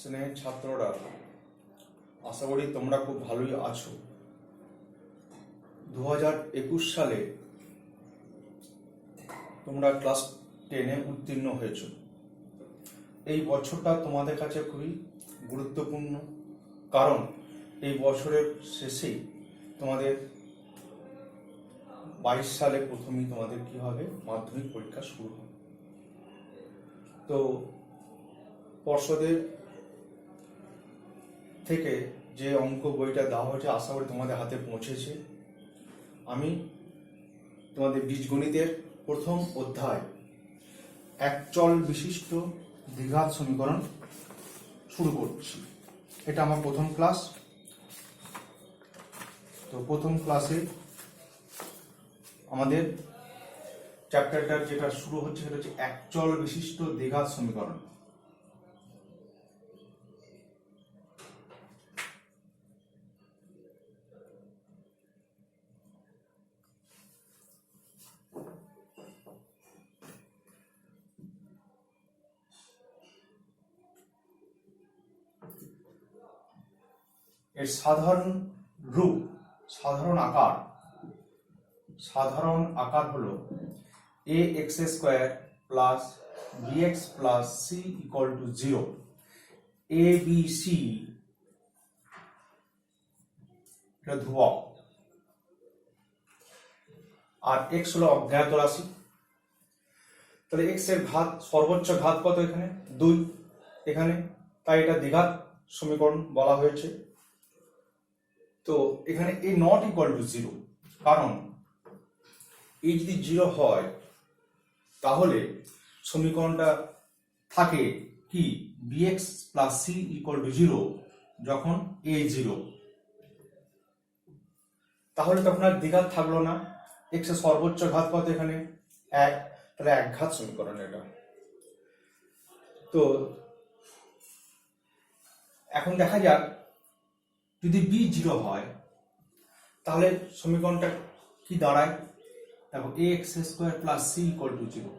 স্নেহের ছাত্ররা, আশা করি তোমরা খুব ভালোই আছো। 2021 সালে তোমরা ক্লাস 10-এ উত্তীর্ণ হয়েছ। এই বছরটা তোমাদের কাছে খুবই গুরুত্বপূর্ণ, কারণ এই বছরের শেষেই তোমাদের 22 সালে প্রথমেই তোমাদের কি হবে, মাধ্যমিক পরীক্ষা শুরু হবে। তো পর্ষদের থেকে যে অঙ্ক বইটা দেওয়া হয়েছে আশা করি তোমাদের হাতে পৌঁছেছে। আমি তোমাদের বীজগণিতের প্রথম অধ্যায় একচল বিশিষ্ট দ্বিঘাত সমীকরণ শুরু করছি। এটা আমার প্রথম ক্লাস। তো প্রথম ক্লাসে আমাদের চ্যাপ্টারটা যেটা শুরু হচ্ছে সেটা হচ্ছে একচল বিশিষ্ট দ্বিঘাত সমীকরণ। এর সাধারণ রূপ, সাধারণ আকার হলো ax² plus bx plus c equal to 0। a b c এটা ধ্রুবক, আর x হলো অজ্ঞাত রাশি। তাহলে x এর ঘাত, সর্বোচ্চ ঘাত কত? এখানে 2 এখানে, তাই এটা দ্বিঘাত সমীকরণ বলা হয়েছে। তো এখানে a নট ইকুয়াল টু 0, কারণ a যদি 0 হয় তাহলে সমীকরণটা থাকে কি bx plus c equal to 0 যখন a 0, তাহলে তখন আর দ্বিঘাত থাকলো না। x এর সর্বোচ্চ ঘাত কত? এখানে 1, তাহলে একঘাত সমীকরণ এটা। তো এখন দেখা যাক যদি b 0 হয় তাহলে সমীকরণটা কি দাঁড়ায়। দেখো ax² plus c equal to 0,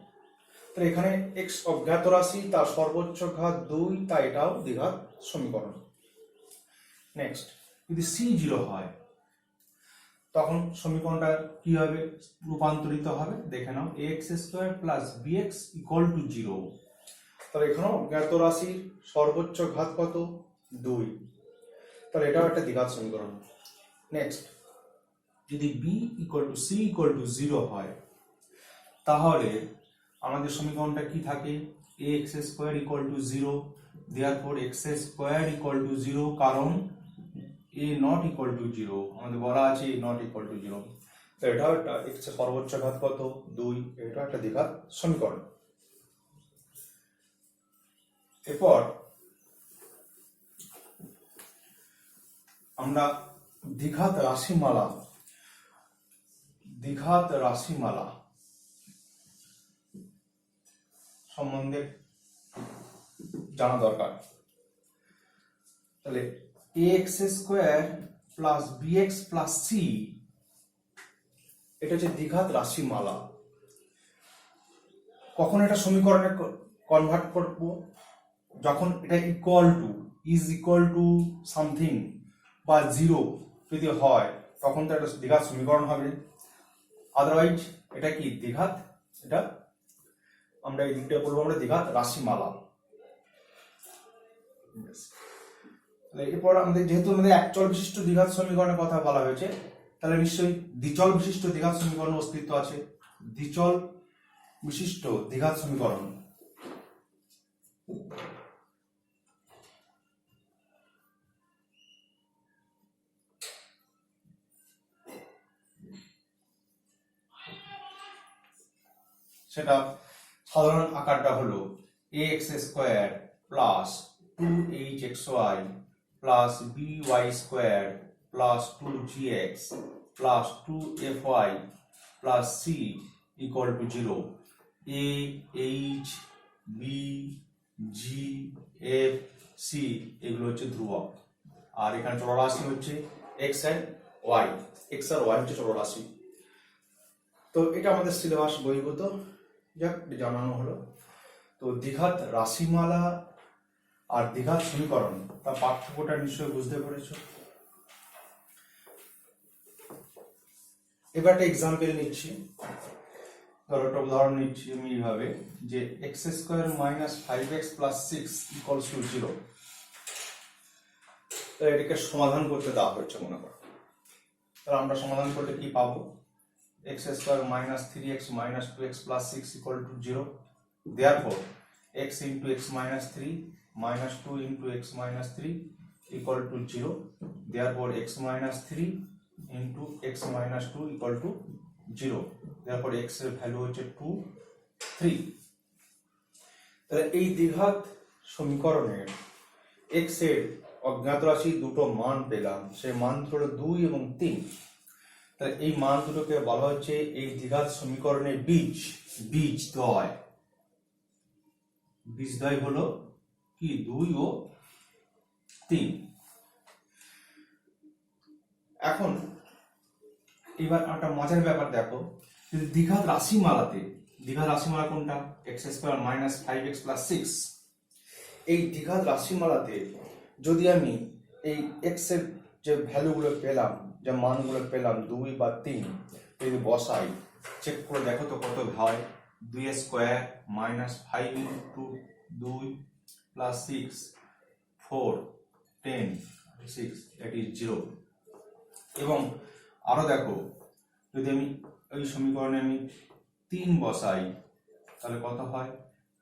তাহলে এখানে x অজ্ঞাত রাশি, তার সর্বোচ্চ ঘাত 2, তাই এটাও দ্বিঘাত সমীকরণ। নেক্সট, যদি c 0 হয় তখন সমীকরণটা কি হবে, রূপান্তরিত হবে। দেখে নাও ax² plus bx equal to 0, তাহলে এখানেও অজ্ঞাত রাশির সর্বোচ্চ ঘাত কত? 2, তাহলে এটাও একটা দ্বিঘাত সমীকরণ। নেক্সট, যদি b equal to c equal to 0 হয় তাহলে আমাদের সমীকরণটা কি থাকে, ax² equal to 0, therefore x² equal to 0, কারণ a নট ইকুয়াল টু 0, আমাদের বলা আছে a নট ইকুয়াল টু 0। তো এটাও একটা, x এর সর্বোচ্চ ঘাত কত? 2, এটা একটা দ্বিঘাত সমীকরণ। এরপর আমরা দ্বিঘাত রাশিমালা সম্বন্ধে জানা দরকার। তাহলে ax² plus bx plus c এটা হচ্ছে দ্বিঘাত রাশিমালা। কখন এটা সমীকরণে কনভার্ট করব? যখন এটা ইজ ইকুয়াল টু সামথিং বা 0 যদি হয় তখন তো এটা দ্বিঘাত সমীকরণ হবে। আদারওয়াইজ এটা কি দ্বিঘাত, এটা আমরা এই দিকটা বলবো আমরা দ্বিঘাত রাশিমালা। এরপর আমাদের যেহেতু আমাদের একচল বিশিষ্ট দ্বিঘাত সমীকরণের কথা বলা হয়েছে, তাহলে নিশ্চয়ই দ্বিচল বিশিষ্ট দ্বিঘাত সমীকরণ অস্তিত্ব আছে। দ্বিচল বিশিষ্ট দ্বিঘাত সমীকরণ সেটা সাধারণ আকারটা হলো ax² plus 2hxy plus by² plus 2gx plus 2fy plus c equal to 0। a h b g f c এগুলো হচ্ছে ধ্রুবক, আর এখানে চলরাশি হচ্ছে x and y, x R y হচ্ছে চলরাশি। তো এটা আমাদের সিলেবাস বহির্ভূত, যাক জানানো হলো। তো দ্বিঘাত রাশিমালা আর দ্বিঘাত সমীকরণ, তার পার্থক্যটা নিশ্চয়ই বুঝতে পেরেছো। এবার একটা এক্সাম্পল নিচ্ছি, ধরো একটা উদাহরণ নিচ্ছি আমি এইভাবে যে x square minus 5x plus 6 equals to 0। তো এটাকে সমাধান করতে দেওয়া হচ্ছে মনে করো। তাহলে আমরা সমাধান করলে কি পাবো? X square minus 3x minus 2x plus 6 equal to 0। Therefore x into x minus 3 minus 2 into x minus 3 equal to 0. Therefore x minus 3 into x minus 2 equal to 0. Therefore x এর ভ্যালু হচ্ছে 2 3। তাহলে এই দ্বিঘাত সমীকরণের x এর অজ্ঞাত রাশি দুটো মান পেলাম, সেই মান হলো 2 এবং 3। তাহলে এই মান দুটোকে বলা হচ্ছে এই দ্বিঘাত সমীকরণের বীজদ্বয়। বীজদ্বয় হলো কি 2 ও 3। এখন এবার একটা মজার ব্যাপার দেখো, দ্বিঘাত রাশিমালাতে, দ্বিঘাত রাশিমালা কোনটা? X square minus 5x plus 6। এই দ্বিঘাত রাশিমালাতে যদি আমি এই এক্স এর যে ভ্যালুগুলো পেলাম, যে মানগুলো পেলাম 2 বা 3, যদি বসাই চেক করে দেখো তো কত হয়। 2 square minus 5 into 2 plus 6 4 10 6 that is 0। এবং আরো দেখো, যদি আমি এই সমীকরণে আমি 3 বসাই তাহলে কত হয়?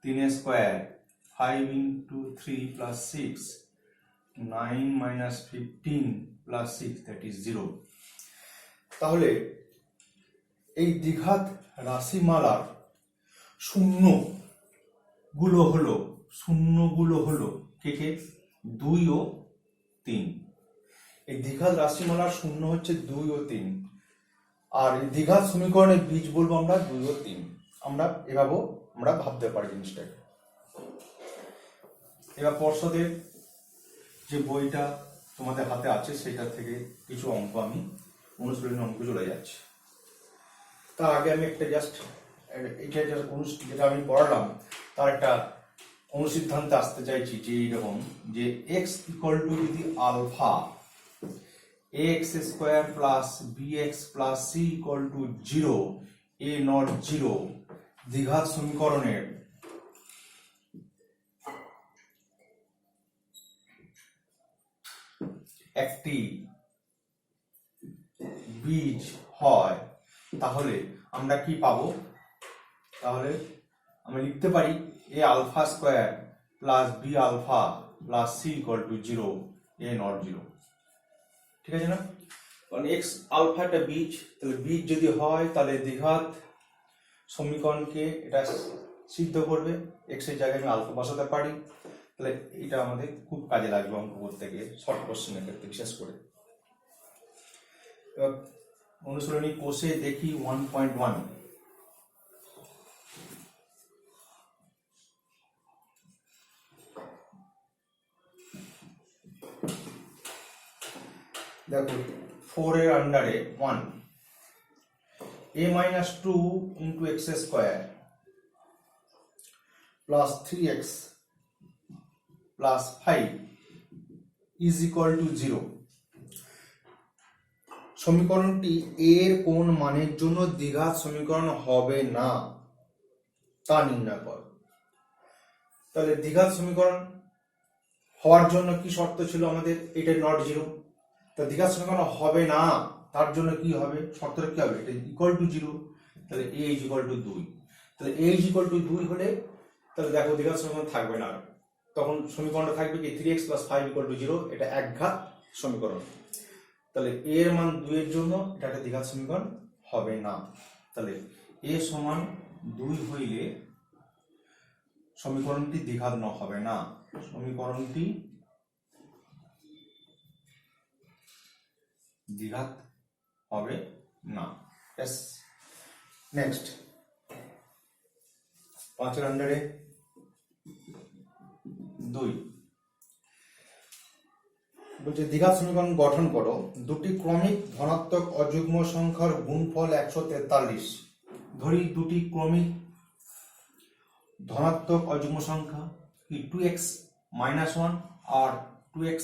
3 square 5 into 3 plus 6 9 minus 15 plus 6 that is 0। তাহলে এই দ্বিঘাত রাশিমালার শূন্যগুলো হলো কে 2 ও 3। এই দ্বিঘাত রাশিমালার শূন্য হচ্ছে 2 ও 3, আর এই দ্বিঘাত সমীকরণের বীজ বলবো আমরা 2 ও 3। আমরা এভাবেও আমরা ভাবতে পারি জিনিসটাকে। এবার পর্ষদের যে বইটা তোমাদের হাতে আছে সেটা থেকে কিছু অঙ্ক আমি অনুশীলনী অঙ্ক চলে যাচ্ছি। তার আগে আমি একটা জাস্ট এটা যেটা আমি পড়ালাম তার একটা অনুসিদ্ধান্তে আসতে চাইছি, যে এইরকম যে x ইকুয়াল টু যদি alpha ax square plus bx plus c equal to 0 a not 0 দ্বিঘাত সমীকরণের একটি বীজ হয়, তাহলে আমরা কি পাবো? তাহলে আমরা লিখতে পারি a alpha square plus b alpha plus c equal to 0 a not 0। ঠিক আছে না? কারণ x আলফা একটা বীজ, তাহলে বীজ যদি হয় তাহলে দ্বিঘাত সমীকরণকে এটা সিদ্ধ করবে। x এর জায়গায় আমি আলফা বসাতে পারি, তাহলে এটা আমাদের খুব কাজে লাগবে অঙ্ক করতে গিয়ে, শর্ট কোশ্চেনের ক্ষেত্রে বিশেষ করে। এবার অনুশীলনী কোষে দেখি 1.1। দেখো 4 এর আন্ডারে 1 a minus 2 into x square plus 3x plus 5 is equal to 0। সমীকরণটি এর কোন মানের জন্য দ্বিঘাত সমীকরণ হবে না তা নির্ণয় করো। তাহলে দ্বিঘাত সমীকরণ হওয়ার জন্য কি শর্ত ছিল আমাদের? এটা নট 0। তা দ্বিঘাত সমীকরণ হবে না তার জন্য কি হবে? শর্তটা কি হবে? এটা ইকুয়াল টু 0। তাহলে a is equal to 2। তাহলে a is equal to 2 হলে তাহলে দেখো দ্বিঘাত সমীকরণ থাকবে না, তখন সমীকরণটা থাকবে কি 3x plus 5 equal to 0। এটা একঘাত সমীকরণ। তাহলে a এর মান 2 এর জন্য এটা একটা দ্বিঘাত সমীকরণ হবে না। তাহলে a সমান 2 হইলে সমীকরণটি দ্বিঘাত হবে না, সমীকরণটি দ্বিঘাত হবে না। নেক্সট 5 এর আন্ডারে 2 বলছে দ্বিঘাত সমীকরণ গঠন করো। দুটি ক্রমিক ধনাত্মক অযুগ্ম সংখ্যার গুণফল 143। ধরি দুটি ক্রমিক ধনাত্মক অযুগ্ম সংখ্যা কি 2x -1 আর 2x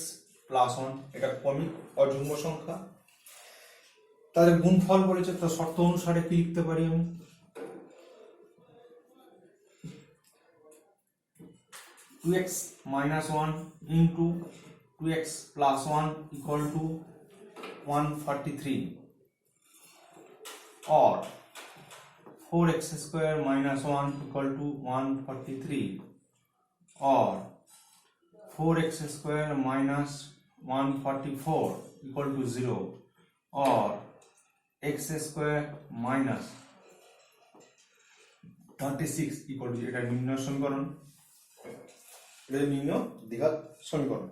+ 1 এটা ক্রমিক অযুগ্ম সংখ্যা, তাদের গুণফল বলেছে, তো শর্ত অনুসারে কি লিখতে পারি আমি, (2x - 1 × 2x + 1 = 143 or 4x² - 1 = 143 or 4x² - 144 = 0 or x² - 36 = এটা নির্ণয় সমীকরণ, এটা নির্ণয় দ্বিঘাত সমীকরণ।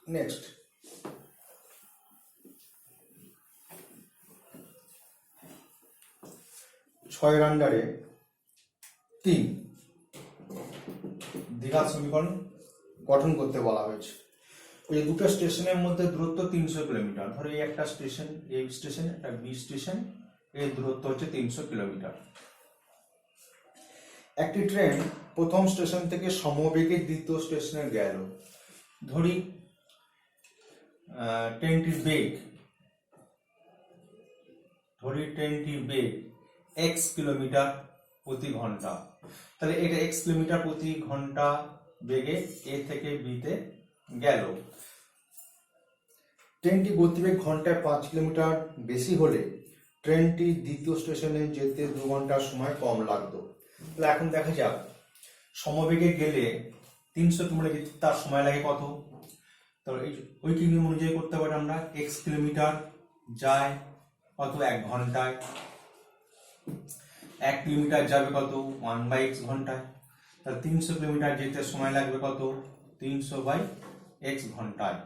নেক্সট 6 আন্ডারে 3 দ্বিঘাত সমীকরণ গঠন করতে বলা হয়েছে। ওই দুটো স্টেশনের মধ্যে দূরত্ব 300 কিলোমিটার, ধরো এই একটা স্টেশন এ স্টেশন, একটা বি স্টেশন, এর দূরত্ব হচ্ছে 300 কিলোমিটার। একটি ট্রেন প্রথম স্টেশন থেকে সমবেগে দ্বিতীয় স্টেশনে গেল, ধরি ট্রেনটির বেগ x কিলোমিটার প্রতি ঘন্টা, তাহলে এটা x কিলোমিটার প্রতি ঘন্টা বেগে এ থেকে বিতে গেল। ট্রেনটি গতিবেগ ঘন্টায় 5 কিলোমিটার বেশি হলে ট্রেনটি দ্বিতীয় স্টেশনে যেতে 2 ঘন্টা সময় কম লাগতো। তাহলে এখন দেখা যাক সমবেগে গেলে 300 কিলোমিটার যেতে তার সময় লাগে কত, তো এই ঐকিক নিয়ম অনুযায়ী করতে পারি আমরা, x কিলোমিটার যায় কত 1 ঘন্টায়, 1 কিলোমিটার যাবে কত 1/x ঘন্টায়, তাহলে 300 কিলোমিটার যেতে সময় লাগবে কত 300/x ঘন্টায়।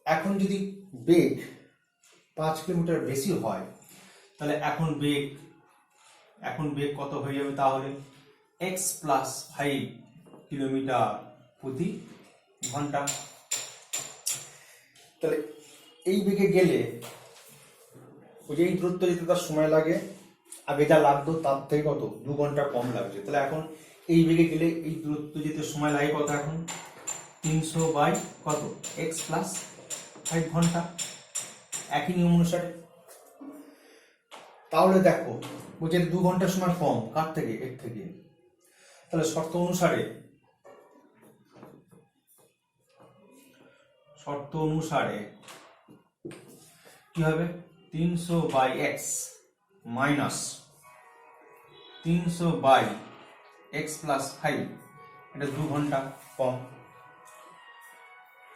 এখন যদি বেগ 5 কিলোমিটার বেশি হয়, তাহলে এখন বেগ কত হয়ে যাবে, তাহলে x + 5 কিলোমিটার প্রতি ঘন্টা। তাহলে এই বেগে গেলে ওই যে এই দূরত্ব যেতে তার সময় লাগে আগে যা লাগতো তার থেকে কত 2 ঘন্টা কম লাগছে। তাহলে এখন এই বেগে গেলে এই দূরত্ব যেতে সময় লাগে কত, এখন 300 কত x + 5 ঘন্টা, একই নিয়ম অনুসারে। তাহলে দেখো বলছে 2 ঘন্টার সময় কম কার থেকে, এর থেকে, তাহলে শর্ত অনুসারে কি হবে, 300/x - 300/x + 5, এটা 2 ঘন্টা কম।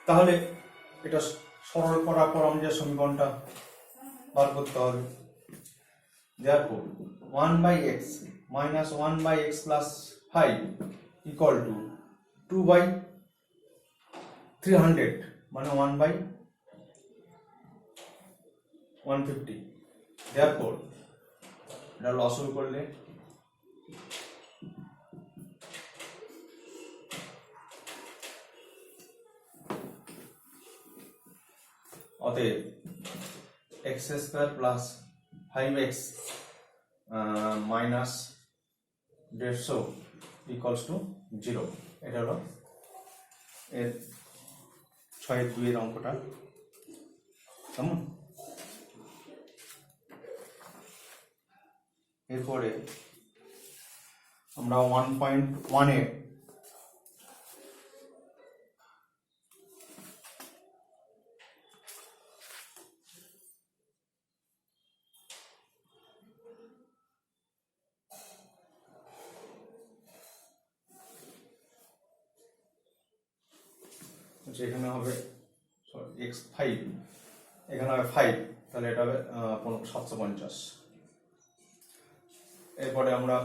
তাহলে এটা সরল করার পর আমাদের সমীকরণটা বার করতে হবে। Therefore 1/x - 1/x + 5 = 2/300 মানে 1/150। Therefore এটা লসও করলে অতএব x² + 5x - 150 = 0। এটা হলো এর 6/2 এর অঙ্কটা। কেমন? এরপরে আমরা 1.1 এ এখানে হবে x5, এখানে হবে 5, তাহলে এটা হবে 750। এরপরে আমরা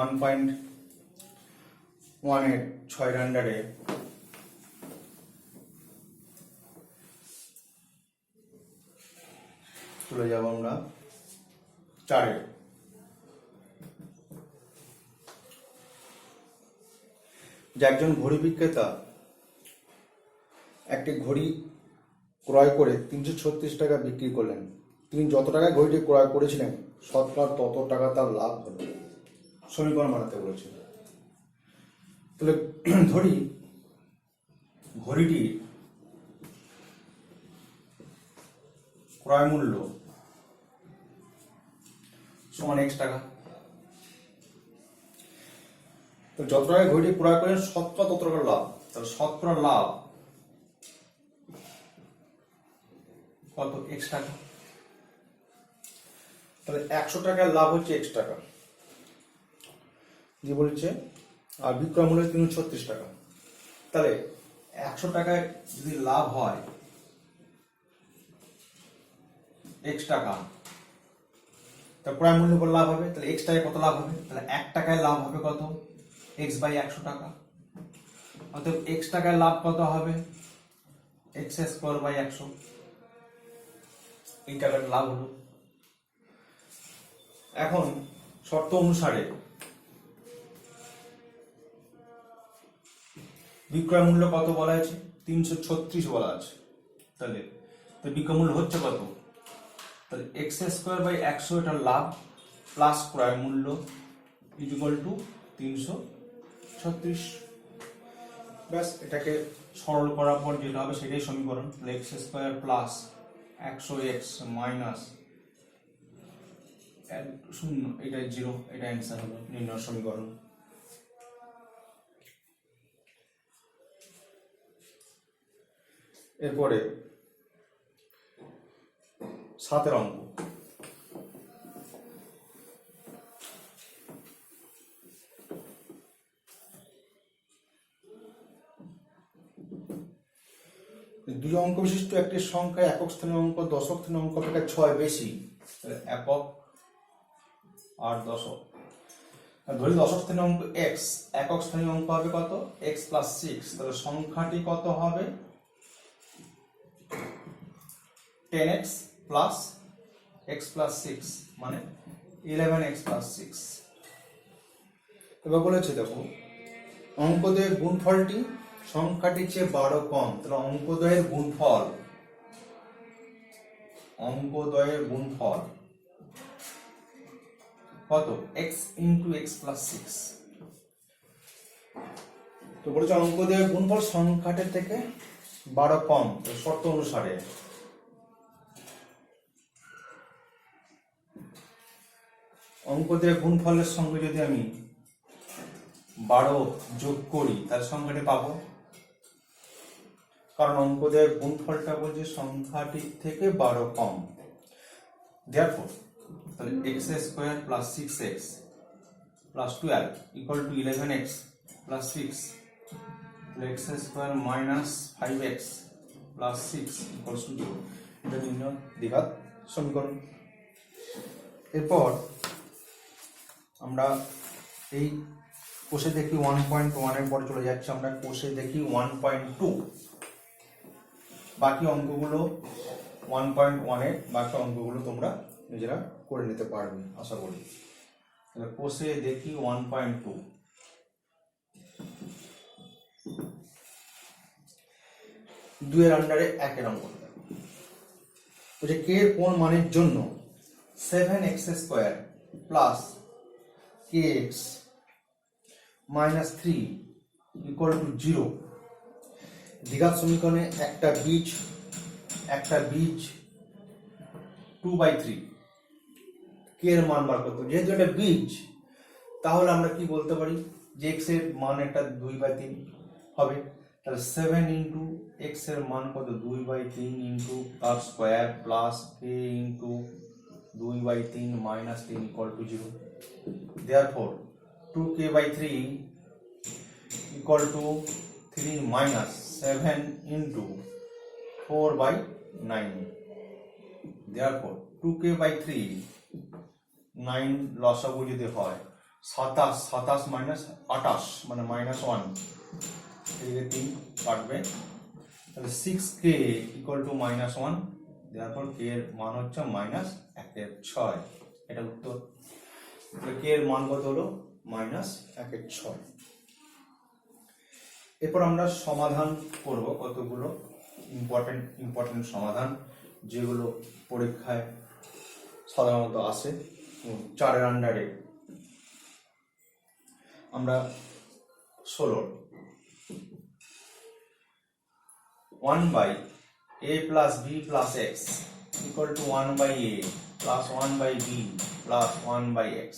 1.1 এর 6 আন্ডারে চলে যাব আমরা 4 এ। যে একজন ঘড়ি বিক্রেতা একটি ঘড়ি ক্রয় করে 336 টাকা বিক্রি করলেন। তিনি যত টাকায় ঘড়িটি ক্রয় করেছিলেন শতকরা তত টাকা তার লাভ হলো। সমীকরণ বানাতে বলেছিল। তাহলে ধরি ঘড়িটির ক্রয় মূল্য সমান x টাকা। তো যত টাকা ঘড়িটি ক্রয় করেন শতকরা তত টাকা লাভ, তাহলে শতকরা লাভ কত? x টাকা। তাহলে 100 টাকার লাভ হচ্ছে x টাকা যে বলছে, আর বিক্রয় মূল্য 336 টাকা। তাহলে 100 টাকায় যদি লাভ হয় x টাকা, তা ক্রয় মূল্য উপর লাভ হবে, তাহলে x টাকায় কত লাভ হবে? তাহলে 1 টাকায় লাভ হবে কত? x বাই 100 টাকা। অতএব x টাকায় লাভ কত হবে? x square by 100। এই টাকার লাভ হলো। এখন শর্ত অনুসারে বিক্রয় মূল্য কত বলা আছে? 336 বলা আছে। তাহলে তো বিক্রয় মূল্য হচ্ছে কত? তাহলে x স্কয়ার বাই 100 এটা লাভ প্লাস ক্রয় মূল্য ইকুয়াল টু 336। ব্যাস, এটাকে সরল করার পর যেটা হবে সেটাই সমীকরণ। তাহলে x square plus 100x minus 0, এটা 0, এটা অ্যান্সার হলো নির্ণয় সমীকরণ। এরপরে 7 অঙ্ক। দুই অঙ্ক বিশিষ্ট একটি সংখ্যা একক স্থানীয় অঙ্ক দশক স্থানীয় অঙ্ক অপেক্ষা 6 বেশি। একক আর দশক। ধরি দশক স্থানীয় অঙ্ক x, একক স্থানীয় অঙ্ক হবে কত? x plus 6। তাহলে সংখ্যাটি কত হবে? 10x প্লাস x প্লাস 6 মানে 11x প্লাস 6। এবার বলেছে দেখো অঙ্কদ্বয়ের গুণফলটি সংখ্যাটির চেয়ে 12 কম। তাহলে অঙ্কদ্বয়ের গুণফল কত? x into x plus 6। তো বলেছে অঙ্কদ্বয়ের গুণফল সংখ্যাটির থেকে 12 কম। তো শর্ত অনুসারে অঙ্কদ্বয়ের গুণফলের সঙ্গে যদি আমি 12 যোগ করি তাহলে সংখ্যাটি পাবো, কারণ অঙ্কদ্বয়ের গুণফলটা বলছে সংখ্যাটির থেকে 12 কম। therefore তাহলে x square plus 6x plus 12 equal to 11x plus 6। তাহলে x square minus 5x plus 6 equals to 0। এটা নির্ণয় দ্বিঘাত সমীকরণ। এরপর আমরা এই কোষে দেখি 1.1 এর পরে চলে যাচ্ছি আমরা কোষে দেখি 1.2। বাকি অঙ্কগুলো 1.1 এর বাকি অঙ্কগুলো তোমরা নিজেরা করে নিতে পারবে আশা করি। তাহলে কোষে দেখি 1.2। দুইয়ের আন্ডারে 1 এর অঙ্ক বলছে k এর কোন মানের জন্য 7x square plus kx minus 3 equal to 0। দ্বিঘাত সমীকরণে একটা বীজ 2/3 k এর মান বার করতে। যেহেতু এটা বীজ তাহলে আমরা কি বলতে পারি যে x এর মান একটা 2/3 হবে। তাহলে 7 ইন্টু x এর মান কত? 2/3 ইন্টু তার square plus k into 2/3 minus 3 equal to 0। therefore 2k/3 equal to 3 minus 7 into 4/9। therefore 2k/3 9 লসাগু যদি হয় 27 মাইনাস 28 মানে মাইনাস 1, এদিকে 3 কাটবে। তাহলে 6k equal to minus 1। therefore k এর মান হচ্ছে মাইনাস 1/6। এটা উত্তর। k এর মান কত হলো? মাইনাস 1/6। এরপর আমরা সমাধান করব কতগুলো ইম্পর্টেন্ট সমাধান যেগুলো পরীক্ষায় সাধারণত আসে। 4 এর আন্ডারে আমরা 16 1 by a plus b plus x equal to 1 by a plus 1 by b plus 1 by x।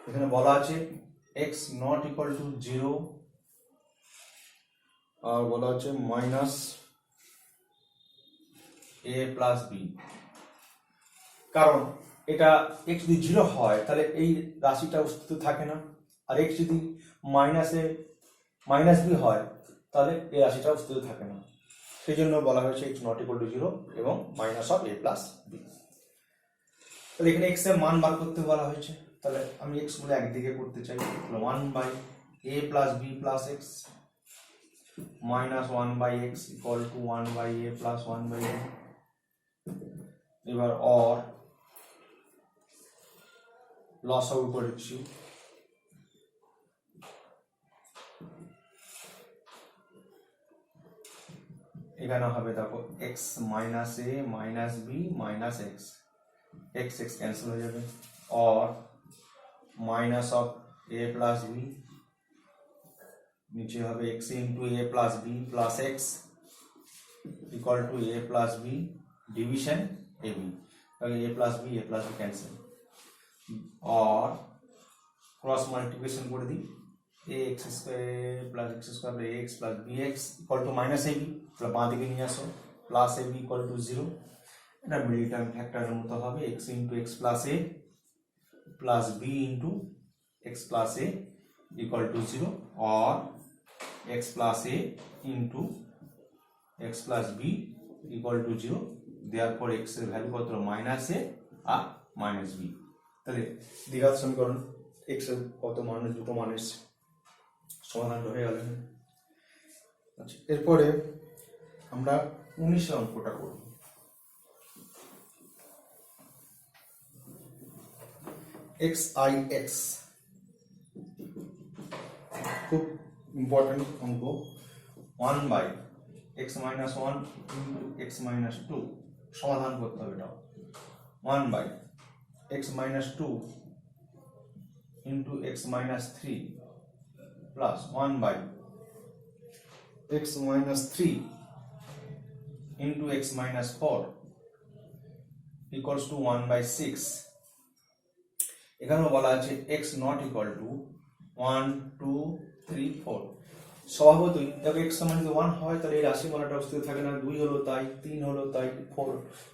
এখানে বলা আছে x not equal to 0 আর বলা আছে মাইনাস a plus b। কারণ এটা x যদি 0 হয় তাহলে এই রাশিটা অস্তিত্ব থাকে না, আর x যদি মাইনাস b হয় তাহলে এই রাশিটা অস্তিত্ব থাকে না, সেই জন্য বলা হয়েছে x not equal to 0 এবং minus of a plus b। তাহলে এখানে x এর মান বার করতে বলা হয়েছে, তাহলে আমি x বলে একদিকে করতে চাই, 1 by a plus b plus x minus 1 by x equal to 1 by a plus 1 by a। এবার or লসাগু করেছি, এখানে হবে দেখো x minus a minus b minus x, x cancel হয়ে যাবে, or minus of a plus b নিচে হবে x into a plus b plus x equal to a plus b division ab, তাহলে a plus b cancel, or cross multiplication করে দিই ax square plus x square by ax plus bx equal to minus ab, তাহলে বাঁ দিকে নিয়ে আসো plus ab equal to 0, এটা middle term ফ্যাক্টরের মতো হবে x into x plus a plus b into x plus a equal to 0, or x plus a into x plus b equal to 0, therefore x এর value কত minus a আর minus b। তাহলে দ্বিঘাত সমীকরণ x এর কত মানের দুটো মানের সমাধান হয়ে গেল। আচ্ছা, এরপরে আমরা 19 অঙ্কটা করব। xix খুব ইম্পর্টেন্ট অঙ্ক, 1 by x minus 1 into x minus 2 সমাধান করতে হবে। এটা 1 by x minus 2 into x minus 3 plus 1 by x minus 3 into x minus 4 equals to 1 by 6। এখানেও বলা আছে x not equal to 1 2 3 4। স্বভাবতই দেখো x সমান যদি 1 হয় তাহলে এই রাশি মানটা অস্তিত্ব থাকে না, 2 হলো তাই, 3 হলো তাই,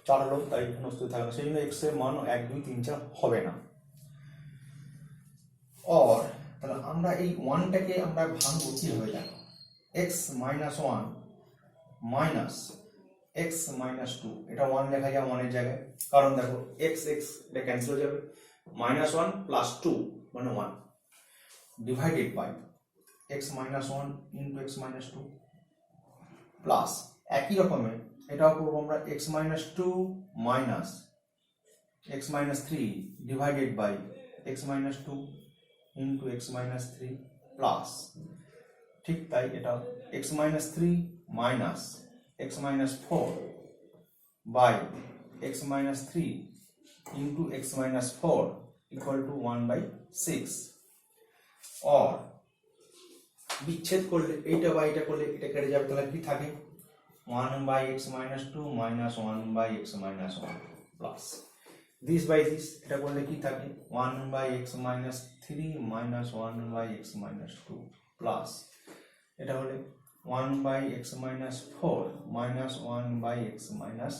4 হলো তাই, এখানে অস্তিত্ব থাকে না, সেই জন্য x এর মান 1 2 3 4 হবে না। और তাহলে আমরা এই 1টাকে আমরা ভাঙবো কিভাবে দেখো, x minus 1 minus x minus 2, এটা 1 লেখা যায় 1 এর জায়গায়, কারণ দেখো x এটা ক্যান্সেল হয়ে যাবে, minus 1 plus 2 মানে 1 divided by x minus 1 into x minus 2 plus একই রকমের এটাও করবো আমরা x minus 2 minus x minus 3 divided by x minus 2 into x minus 3 plus ঠিক তাই এটা x minus 3 minus x minus 4 by x minus 3 into x minus 4 equal to 1 by 6, or বিচ্ছেদ করলে এইটা বা এটা করলে এটা কেটে যাবে, তাহলে কি থাকে 1 by x minus 2 minus 1 by x minus 1 plus this by this, এটা করলে কি থাকে 1 by x minus 3 minus 1 by x minus 2 plus এটা হলে 1 by x minus 4 minus 1 by x minus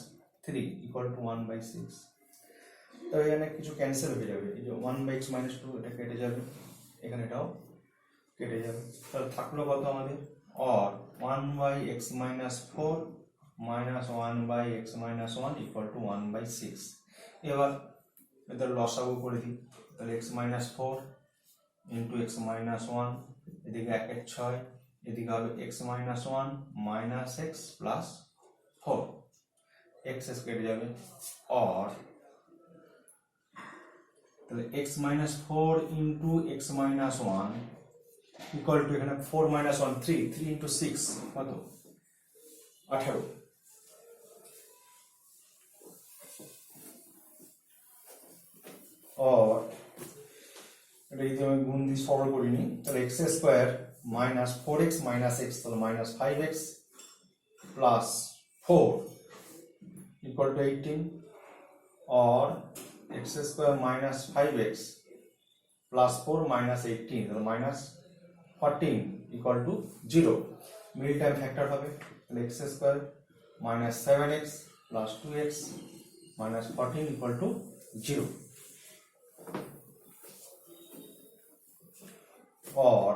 3 equal to 1 by 6। তো এখানে কিছু ক্যান্সেল হয়ে যাবে, এই যে 1 by x minus 2 এটা কেটে যাবে, এখানে এটাও কেটে যাবে, তাহলে থাকলো কত আমাদের, or 1 by x minus 4 minus 1 by x minus 1 equal to 1 by 6। এবার এদের লসাগু করে দিই, তাহলে x minus 4 into x minus 1, এদিকে 1 এর 6, এদিকে হবে x minus 1 minus x plus 4, x কেটে যাবে, or তাহলে x minus 4 into x minus 1 equal to এখানে 4 minus 1 3 into 6 কত 18, or এটা যদি আমি গুণ দিয়ে সরল করিনি তাহলে x square minus 4x minus x তাহলে minus 5x plus 4 equal to 18 और x square minus 5x plus 4 minus 18 তাহলে minus 14 equal to 0 middle term factor হবে তাহলে x square minus 7x plus 2x minus 14 equal to 0 और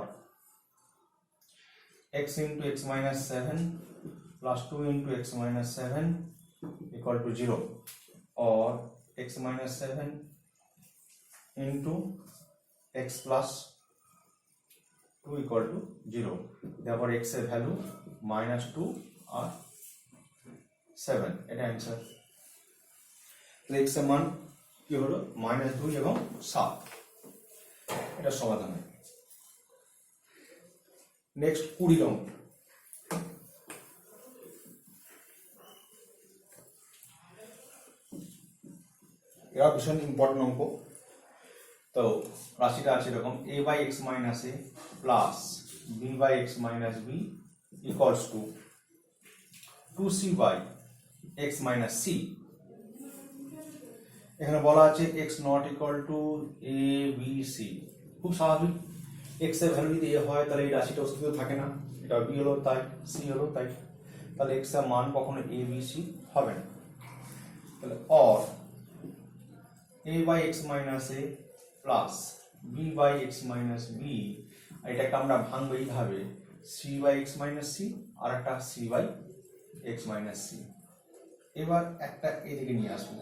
x into x minus 7 plus 2 into x minus 7 equal to 0 और x minus 7 into x plus 2 equal to 0 therefore x এর value -2 আর 7 এটা answer তাহলে x এর মান কি হলো -2 এবং 7 এটা সমাধান নেক্সট 20 নম্বর এটা ভীষণ ইম্পর্টেন্ট অঙ্ক তো রাশিটা আছে এরকম a by x minus a plus b by x minus b equals to 2c by x minus c এখানে বলা আছে x not equal to a b c খুব স্বাভাবিক x এর ভ্যালু যদি a হয় তাহলে এই রাশিটা অস্তিত্ব থাকে না এটা b হলো তাই c হলো তাই তাহলে x এর মান কখনো a b c হবে না তাহলে or a by x minus a plus b by x minus b এটাকে আমরা ভাঙবো এইভাবে c by x minus c আর একটা c by x minus c এবার একটা এদিকে নিয়ে আসবো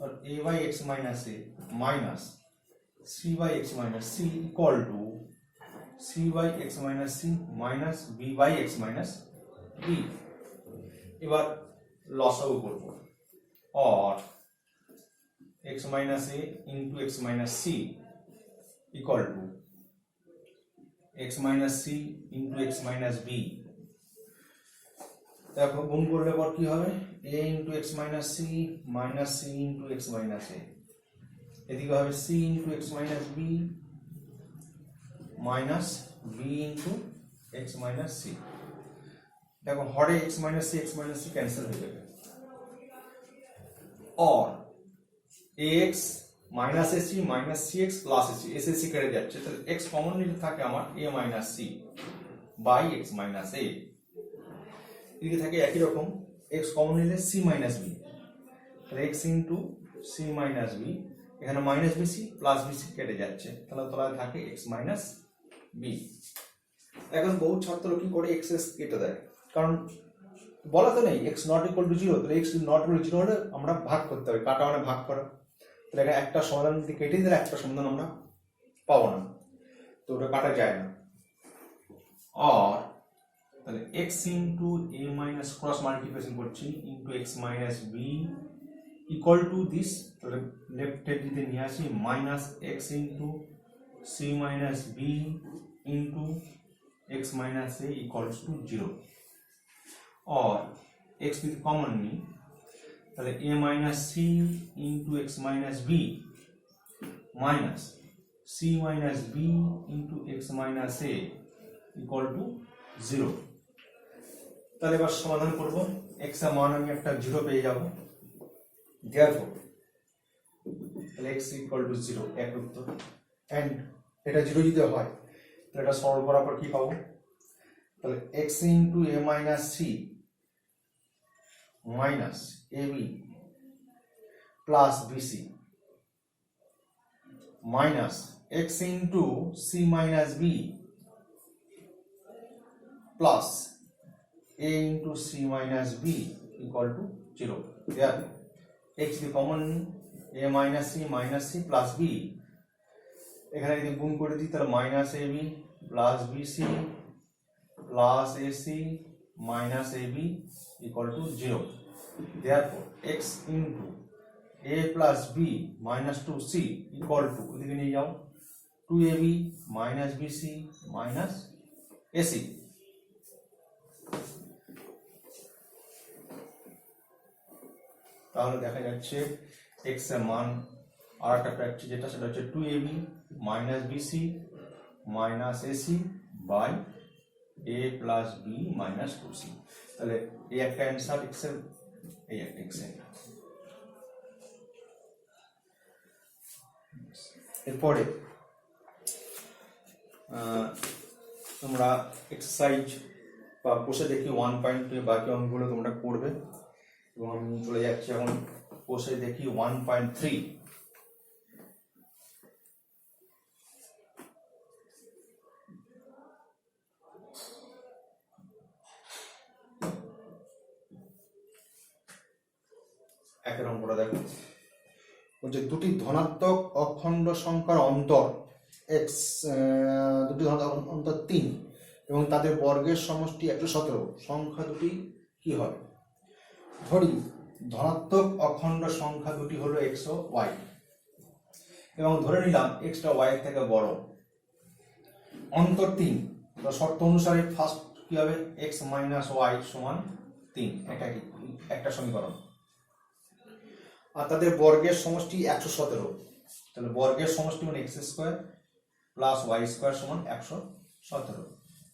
और a by x minus a minus c by x minus c equal to c by x minus c minus b by x minus b এবার লসাগু করব और x minus a into x minus c equal to x minus c into x minus b দেখো গুণ করলে পর কি হবে a into x minus c minus c into x minus a এদিকে হবে c into x minus b minus b into x minus c দেখো হরে x minus c cancel হয়ে যাবে और ax minus ac minus cx plus ac ac কেটে যাচ্ছে তাহলে x common নিলে থাকে আমার a minus c by x minus a এদিকে থাকে একই রকম x কমন নিলে c minus b তাহলে x into c minus b এখানে minus bc plus bc কেটে যাচ্ছে তাহলে তলায় থাকে x minus b এখন বহু ছাত্র কি করে x কেটে দেয় কারণ বলা তো নেই x not equal to 0 তাহলে x not equal to 0 হলে আমরা ভাগ করতে হবে কাটা মানে ভাগ করা তাহলে এটা একটা সমাধান যদি কেটে দিলে একটা সমাধান আমরা পাবো না তো ওটা কাটা যায় না আর তাহলে x into a minus cross multiplication করছি into x minus b equal to this তাহলে লেফট এর দিকে নিয়ে আসি minus x into c minus b into x minus a equals to 0 और x with common नी ताले a minus c into x minus b minus c minus b into x minus a equal to 0 তাহলে এবার সমাধান করব x এর মান আমি একটা 0 পেয়ে যাব therefore তাহলে x equal to 0 এক উত্তর and এটা 0 যদি হয় তাহলে এটা সরল করার পর কি পাবো তাহলে x into a minus c minus ab plus bc minus x into c minus b plus a into c minus b equal to 0 there x the common a minus c plus b এখানে যদি গুণ করে দিই তাহলে minus ab plus bc plus ac minus ab equal to 0 therefore x into a plus b minus 2c equal to এদিকে নিয়ে যাও 2ab minus bc minus ac তাহলে দেখা যাচ্ছে x এর মান আর একটা পাচ্ছি যেটা সেটা হচ্ছে 2ab minus BC minus AC by a plus B minus 2c। তাহলে এই একটা অ্যান্সার এক্সেল, এই একটা এক্সেল। এরপরে তোমরা এক্সারসাইজ বা কোষে দেখি 1.2 বাকি অঙ্কগুলো তোমরা করবে এবং আমি চলে যাচ্ছি এখন কোষে দেখি 1.3। একের অঙ্কটা দেখো, বলছে দুটি ধনাত্মক অখণ্ড সংখ্যার অন্তর এক্স, দুটি ধনাত্মক অন্তর 3 এবং তাদের বর্গের সমষ্টি 117, সংখ্যা দুটি কি হবে? ধরি ধনাত্মক অখণ্ড সংখ্যা দুটি হলো এক্স ও ওয়াই এবং ধরে নিলাম এক্সটা ওয়াই এর থেকে বড়, অন্তর 3। তো শর্ত অনুসারে ফার্স্ট কি হবে? এক্স মাইনাস ওয়াই সমান 3, এটা কি একটা সমীকরণ। আর তাদের বর্গের সমষ্টি 117, তাহলে বর্গের সমষ্টি মানে X square plus Y square সমান 117,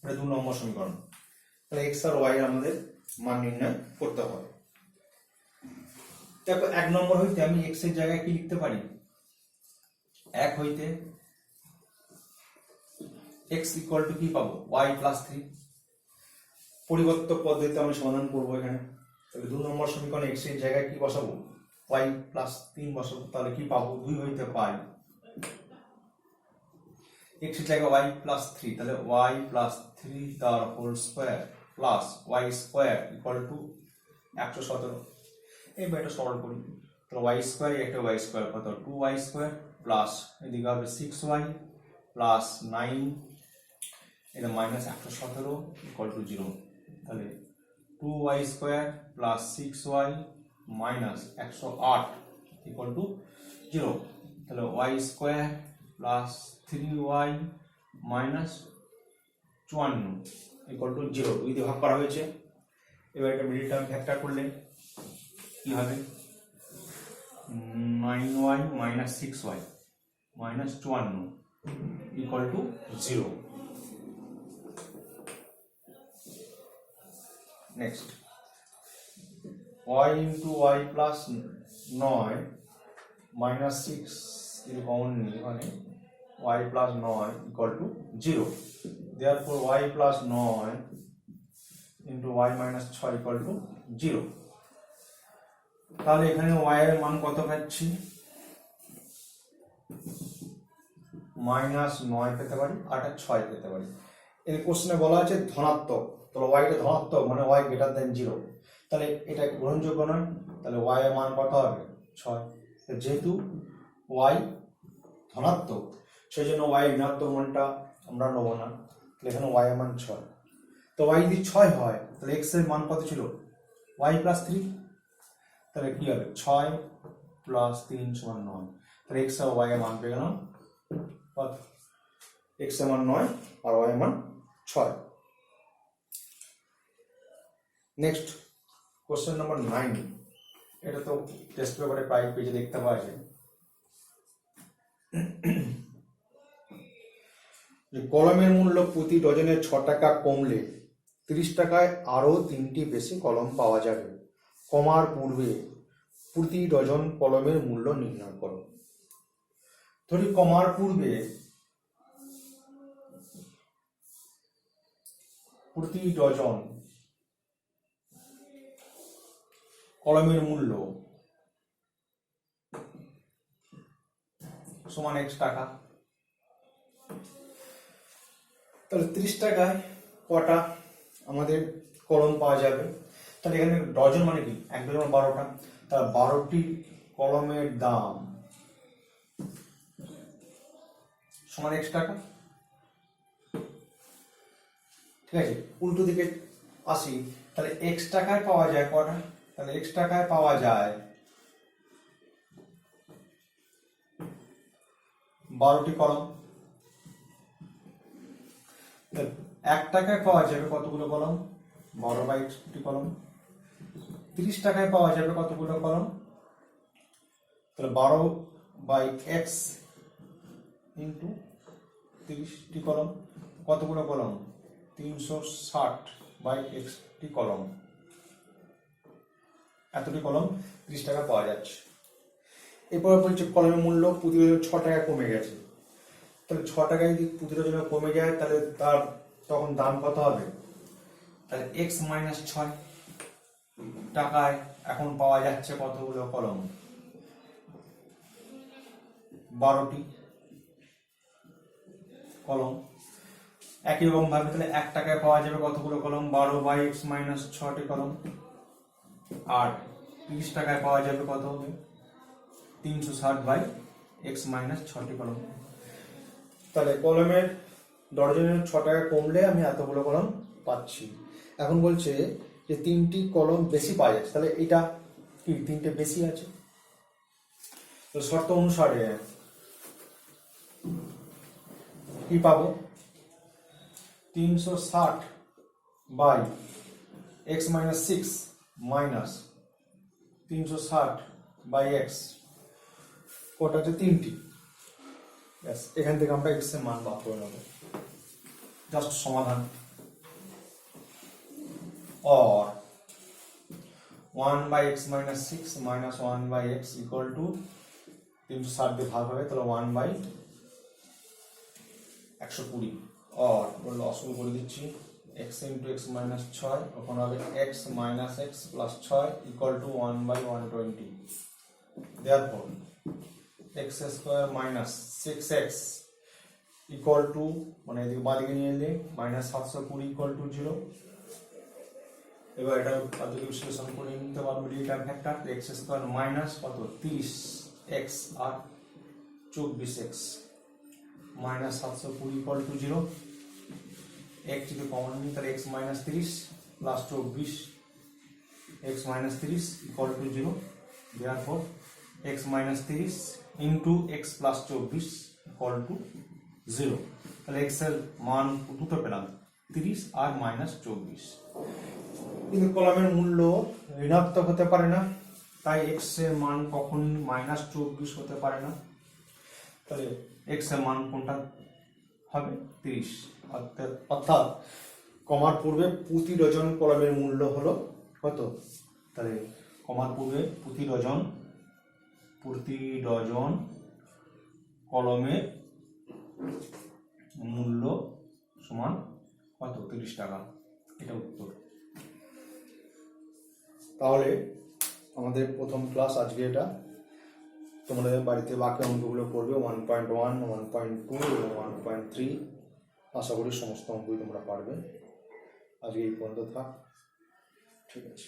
এটা 2 নম্বর সমীকরণ। তাহলে এক্স আর ওয়াই আমাদের মান নির্ণয় করতে হবে। দেখো 1 নম্বর হইতে আমি এক্স এর জায়গায় কি লিখতে পারি? 1 হইতে এক্স ইকুয়াল টু কি পাবো? Y plus 3। পরিবর্তক পদ্ধতিতে আমি সমাধান করবো এখানে। তাহলে 2 নম্বর সমীকরণে এক্স এর জায়গায় কি বসাবো? y প্লাস 3 বসাবো। তাহলে কি পাবো? 2 হইতে পাই x এর জায়গায় y প্লাস 3, তাহলে y প্লাস 3 তার whole square plus y square equal to 117। এবার এটা সরল করি, তাহলে y স্কয়ার একটা y স্কয়ার কত? 2y স্কয়ার প্লাস এদিকে হবে 6y প্লাস 9, এটা মাইনাস 117 ইকুয়াল টু 0। তাহলে 2y square plus 6y minus 108 equal to 0। তাহলে y square plus 3y minus 54 equal to 0। 2 দিয়ে ভাগ করা হয়েছে। এবার এটা মিডল টার্ম ফ্যাক্টর করলে কি হবে? 9y minus 6y minus 54 equal to 0। Next y into y plus 9 minus 6 যদি কমন নিই মানে y plus 9 equal to 0। therefore y plus 9 into y minus 6 equal to 0। তাহলে এখানে y এর মান কত পাচ্ছি? -9 পেতে পারি আর 6 পেতে পারি। এই কোশ্চেনে বলা আছে ধনাত্মক, তাহলে y টা ধনাত্মক মানে y গ্রেটার দ্যান 0, তাহলে এটা গ্রহণযোগ্য নয়। তাহলে y এর মান কত হবে? 6। যেহেতু y ধনাত্মক সেই জন্য y ঋণাত্মক মানটা আমরা নেব না, তাহলে এখানে y এর মান 6। তো y যদি 6 হয় তাহলে x এর মান কত ছিল? y প্লাস 3, তাহলে কি হবে? 6 প্লাস 3 সমান 9। তাহলে x আর y এর মান পেয়ে গেলাম কত? x এর মান 9 আর y এর মান 6। নেক্সট কোশ্চেন নাম্বার 9, এটা তো টেস্ট পেপারে প্রায় পেজে দেখতে পাওয়া যায় যে কলমের মূল্য প্রতি ডজনে 6 টাকা কমলে 30 টাকায় আরো 3টি বেশি কলম পাওয়া যাবে। কমার পূর্বে প্রতি ডজন কলমের মূল্য নির্ণয় করো। ধরি কমার পূর্বে প্রতি ডজন কলমের মূল্য সমান x টাকা। তাহলে 30 টাকায় কটা আমাদের কলম পাওয়া যাবে? তাহলে এখানে ডজন মানে কি? 1 ডজন 12টা, তাহলে 12টি কলমের দাম সমান x টাকা। ঠিক আছে, উল্টো দিকে আসি, তাহলে x টাকায় পাওয়া যায় কটা? তাহলে x টাকায় পাওয়া যায় 12টি কলম। 1 টাকায় পাওয়া যাবে কতগুলো কলম? 12/1টি কলম। 30 টাকায় পাওয়া যাবে কতগুলো কলম? তাহলে বাই এক্স ইন্টু 30টি কলম। কতগুলো কলম? 360 বাই এক্সটি কলম। এতটি কলম 30 টাকা পাওয়া যাচ্ছে। এরপর বলছে কলমের মূল্য প্রতি ডজনে 6 টাকা কমে গেছে। তাহলে 6 টাকায় যদি প্রতি ডজনে কমে যায় তাহলে তার তখন দাম কত হবে? তাহলে এক্স মাইনাস 6 টাকায় এখন পাওয়া যাচ্ছে কতগুলো কলম? 12টি কলম। একই রকম ভাবে তাহলে 1 টাকায় পাওয়া যাবে কতগুলো কলম? 12 বাই এক্স মাইনাস 6টি কলম। আর 30 টাকায় পাওয়া যাবে কত হবে? 360 বাই এক্স মাইনাস 6টি কলম। তাহলে কলমের ডজনের 6 টাকা কমলে আমি এতগুলো কলম পাচ্ছি। এখন বলছে যে 3টি কলম বেশি পাওয়া যাচ্ছে, তাহলে এটা কি 3টে বেশি আছে? তো শর্ত অনুসারে কি পাবো? 360 by X minus 6 minus 360 by X, কটা হচ্ছে? 3টি। এখান থেকে আমরা এক্স এর মান বার করে নেব। জাস্ট সমাধান। और 1 by X minus 6 minus 1 by X equal to 360 দিয়ে ভাগ হবে, তাহলে 1 বাই 120। और লসগুলো করে দিচ্ছি, x ইন্টু এক্স মাইনাস 6 ওখানে হবে x minus X plus 6 equal to 1 by 120। therefore x square minus 6x equal to, মানে এদিকে বাদিকে নিয়ে এলে মাইনাস 720 ইকুয়াল টু 0। এবার এটা পদ্ধতি বিশ্লেষণ করে নিতে পারবো return factor. x square minus কত? 30x আর 24x minus 720 equal to 0। x যদি কমন নিই তাহলে x minus 30 plus 24 x minus 30 equal to 0। therefore x minus 30 into x plus 24 equal to 0। তাহলে x এর মান দুটো পেলাম, 30 আর মাইনাস 24। কিন্তু কলমের মূল্য ঋণাত্মক হতে পারে না, তাই x এর মান কখনোই মাইনাস 24 হতে পারে না। তাহলে x এর মান কোনটা হবে? 30। অর্থাৎ কমার পূর্বে প্রতি ডজন কলমের মূল্য হলো কত? তাহলে কমার পূর্বে প্রতি ডজন কলমের মূল্য সমান কত? 30 টাকা। এটা উত্তর। তাহলে আমাদের প্রথম ক্লাস আজকে এটা। তোমাদের বাড়িতে বাকি অঙ্কগুলো করবে 1.1, 1.2 এবং 1.3। আশা করি সমস্ত অঙ্কই তোমরা পারবে। আজকে এই পর্যন্ত থাক। ঠিক আছে।